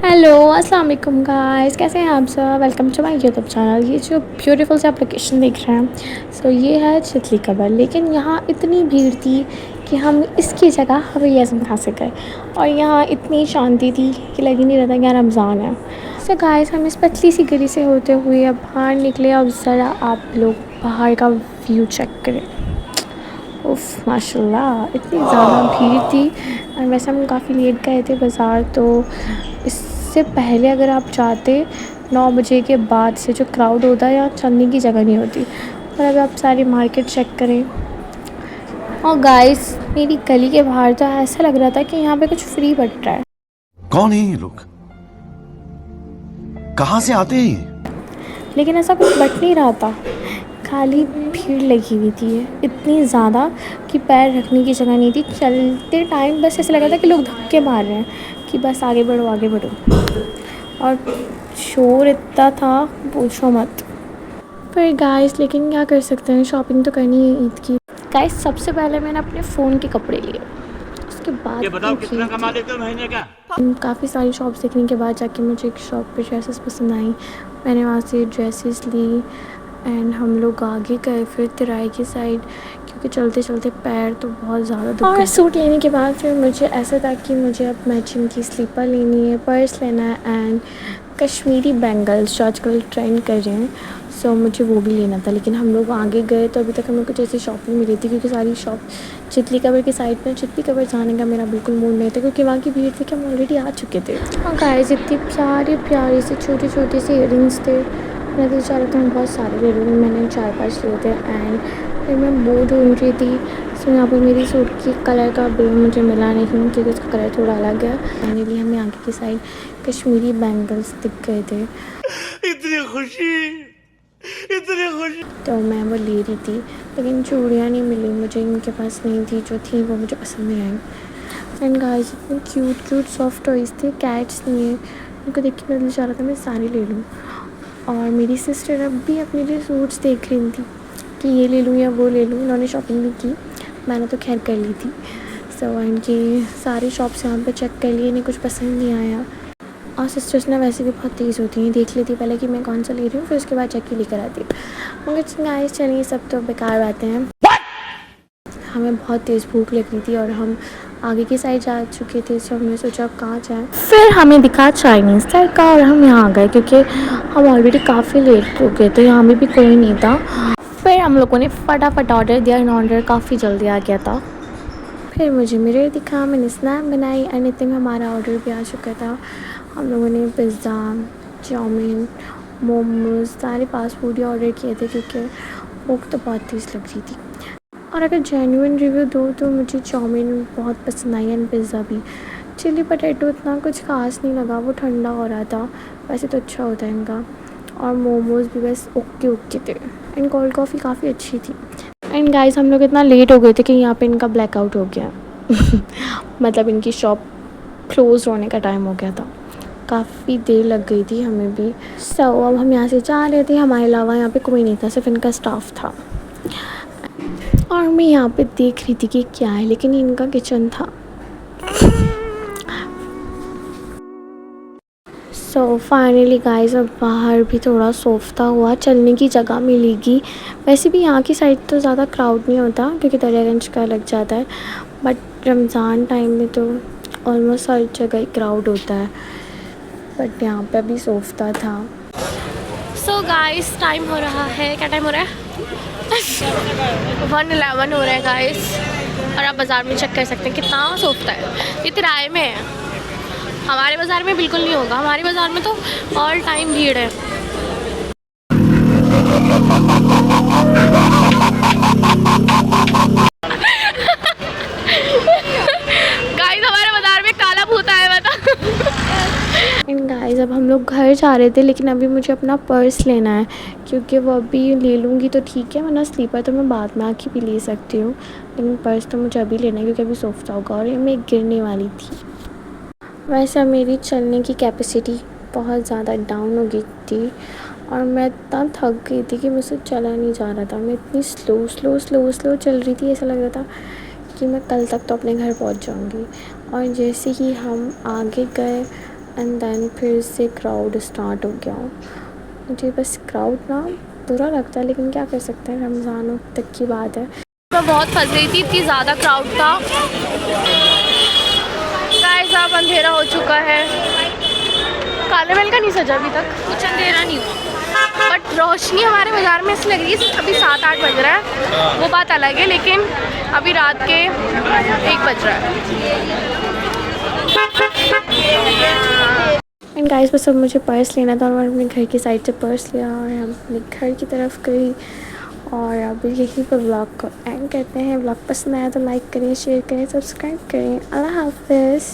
Hello अस्सलाम वालेकुम guys, कैसे हैं आप सब। Welcome to my YouTube channel. ये जो ब्यूटीफुल से एप्लीकेशन देख रहे हैं ये है चितली कबर। लेकिन यहाँ इतनी भीड़ थी कि हम इसकी जगह हवाई आज़म खा से गए और यहाँ इतनी शांति थी कि लग ही नहीं रहा था कि रमज़ान है। गाइस हम इस पतली सी गली से होते हुए अब बाहर निकले। अब ज़रा आप लोग बाहर का व्यू चेक करें। उफ़ माशाल्लाह, इतनी ज़्यादा भीड़ थी। और वैसे हम काफ़ी लेट गए थे बाज़ार, तो इससे पहले अगर आप जाते 9 बजे के बाद से जो क्राउड होता है यहाँ चलने की जगह नहीं होती। और अब आप सारी मार्केट चेक करें। और गाइस मेरी गली के बाहर तो ऐसा लग रहा था कि यहाँ पे कुछ फ्री बट रहा है। कौन है ये लोग? कहाँ से आते हैं ये? लेकिन ऐसा कुछ बट नहीं रहा था, खाली भीड़ लगी हुई थी इतनी ज़्यादा कि पैर रखने की जगह नहीं थी। चलते टाइम बस ऐसा लगा था कि लोग धक्के मार रहे हैं कि बस आगे बढ़ो आगे बढ़ो। और शोर इतना था पूछो मत। पर गाइस लेकिन क्या कर सकते हैं, शॉपिंग तो करनी है ईद की। गाइस सबसे पहले मैंने अपने फ़ोन के कपड़े लिए, उसके बाद ये बताओ कितना कमा लेते हो महीने का? काफ़ी सारी शॉप्स देखने के बाद जाके मुझे एक शॉप पे ड्रेसेस पसंद आई। मैंने वहाँ से ड्रेसेस ली एंड हम लोग आगे गए फिर तिराई की साइड, क्योंकि चलते चलते पैर तो बहुत ज़्यादा दुख गए। और सूट लेने के बाद फिर मुझे ऐसा था कि मुझे अब मैचिंग की स्लीपर लेनी है, पर्स लेना है एंड कश्मीरी बैंगल्स जो आजकल ट्रेंड कर रहे हैं, मुझे वो भी लेना था। लेकिन हम लोग आगे गए तो अभी तक हमें कुछ ऐसी शॉप नहीं मिली थी, क्योंकि सारी शॉप चितली कबर की साइड में। चितली कबर जाने का मेरा बिल्कुल मूड नहीं था, क्योंकि वहाँ की भीड़ थी कि हम ऑलरेडी आ चुके थे। और गाइस इतनी प्यारी प्यारी से छोटे छोटे से इयरिंग्स थे। मैं तो चाह रहा था मैं बहुत सारे ले लूँ, मैंने 4-5 लिए थे। एंड फिर मैं वो ढूंढ रही थी, यहाँ पर मेरी सूट की कलर का बिल मुझे मिला नहीं, क्योंकि उसका कलर थोड़ा अलग है। फाइनली हमें आगे की साइड कश्मीरी बैंगल्स दिख गए थे। इतनी खुशी तो मैं वो ले रही थी, लेकिन चूड़ियाँ नहीं मिली मुझे, इनके पास नहीं थी। जो थी वो मुझे पसंद नहीं आई। एंड गाइस इतनी क्यूट क्यूट सॉफ्ट टॉयज़ थे, कैट्स नहीं है। उनको देख के मैं दिल चाह रहा था मैं सारी ले लूँ। और मेरी सिस्टर अब भी अपने लिए सूट्स देख रही थी कि ये ले लूँ या वो ले लूँ। उन्होंने शॉपिंग भी की, मैंने तो खैर कर ली थी। इनकी सारी शॉप्स यहाँ पे चेक कर लिए, इन्हें कुछ पसंद नहीं आया। और सिस्टर्स ना वैसे भी बहुत तेज़ होती हैं, देख लेती पहले कि मैं कौन सा ले रही हूँ, फिर उसके बाद चेक ही लेकर आती हूँ। मगर गाइस चलिए सब तो बेकार बातें हैं। हमें बहुत तेज़ भूख लग रही थी और हम आगे की साइड जा चुके थे, हमने सोचा अब कहाँ जाएँ। फिर हमें दिखा चाइनीज़ तड़का और हम यहाँ आ गए, क्योंकि हम ऑलरेडी काफ़ी लेट हो गए थे, यहाँ में भी कोई नहीं था। फिर हम लोगों ने फटाफट ऑर्डर दिया एंड ऑर्डर काफ़ी जल्दी आ गया था। फिर मुझे मिरर दिखा, मैंने स्नैप बनाई एंड इतने हमारा ऑर्डर भी आ चुका था। हम लोगों ने पिज़्ज़ा, चाउमीन, मोमोज़ सारे फास्ट फूड ही ऑर्डर किए थे, क्योंकि भूख तो बहुत तेज़ लग रही थी। और अगर जेन्युइन रिव्यू दूँ तो मुझे चाउमीन बहुत पसंद आई एंड पिज़्ज़ा भी। चिली पटेटो इतना कुछ खास नहीं लगा, वो ठंडा हो रहा था, वैसे तो अच्छा होता है इनका। और मोमोज़ भी बस ओके ओके थे एंड कोल्ड कॉफ़ी काफ़ी अच्छी थी। एंड गाइस हम लोग इतना लेट हो गए थे कि यहाँ पे इनका ब्लैकआउट हो गया मतलब इनकी शॉप क्लोज होने का टाइम हो गया था, काफ़ी देर लग गई थी हमें भी। अब हम यहाँ से जा रहे थे, हमारे अलावा यहाँ पे कोई नहीं था, सिर्फ इनका स्टाफ था। और मैं यहाँ पे देख रही थी कि क्या है, लेकिन इनका किचन था। फाइनली गाइस अब बाहर भी थोड़ा सोफ्ता हुआ, चलने की जगह मिलेगी। वैसे भी यहाँ की साइड तो ज़्यादा क्राउड नहीं होता, क्योंकि दरियागंज का लग जाता है, बट रमज़ान टाइम में तो ऑलमोस्ट हर जगह ही क्राउड होता है। बट यहाँ पे अभी सोफ्ता था। गाइस टाइम हो रहा है, क्या टाइम हो रहा है 1:11 हो रहा है गाइस। और आप बाज़ार में चेक कर सकते हैं कितना सोफ्ता है। ये तिराए में है, हमारे बाज़ार में बिल्कुल नहीं होगा, हमारे बाज़ार में तो ऑल टाइम भीड़ है। गाइस हमारे बाज़ार में काला भूत आया हुआ था। एंड गाइस अब हम लोग घर जा रहे थे, लेकिन अभी मुझे अपना पर्स लेना है, क्योंकि वो अभी ले लूँगी तो ठीक है, वरना स्लीपर तो मैं बाद में आके भी ले सकती हूँ। लेकिन पर्स तो मुझे अभी लेना है, क्योंकि अभी सोफ्ता होगा और मैं गिरने वाली थी। वैसे मेरी चलने की कैपेसिटी बहुत ज़्यादा डाउन हो गई थी और मैं इतना थक गई थी कि मुझसे चला नहीं जा रहा था। मैं इतनी स्लो चल रही थी, ऐसा लग रहा था कि मैं कल तक तो अपने घर पहुंच जाऊंगी। और जैसे ही हम आगे गए एंड देन फिर से क्राउड स्टार्ट हो गया। मुझे बस क्राउड ना बुरा लगता है, लेकिन क्या कर सकते हैं, रमज़ानों तक की बात है। मैं बहुत फंस गई थी, इतनी ज़्यादा क्राउड था। गाइस अब अंधेरा हो चुका है। काले महल का नहीं सजा अभी तक, कुछ अंधेरा नहीं हुआ, बट रोशनी हमारे बाज़ार में ऐसी लग रही है अभी 7-8 बज रहा है, वो बात अलग है, लेकिन अभी रात के 1 बज रहा है। एंड गाइस बस अब मुझे पर्स लेना था और मैंने अपने घर की साइड से पर्स लिया और हम अपने घर की तरफ गई। और अब यहीं पर व्लॉग को एंड करते हैं। व्लॉग पसंद आया तो लाइक करें, शेयर करें, सब्सक्राइब करें। अल्लाह हाफ़िज़।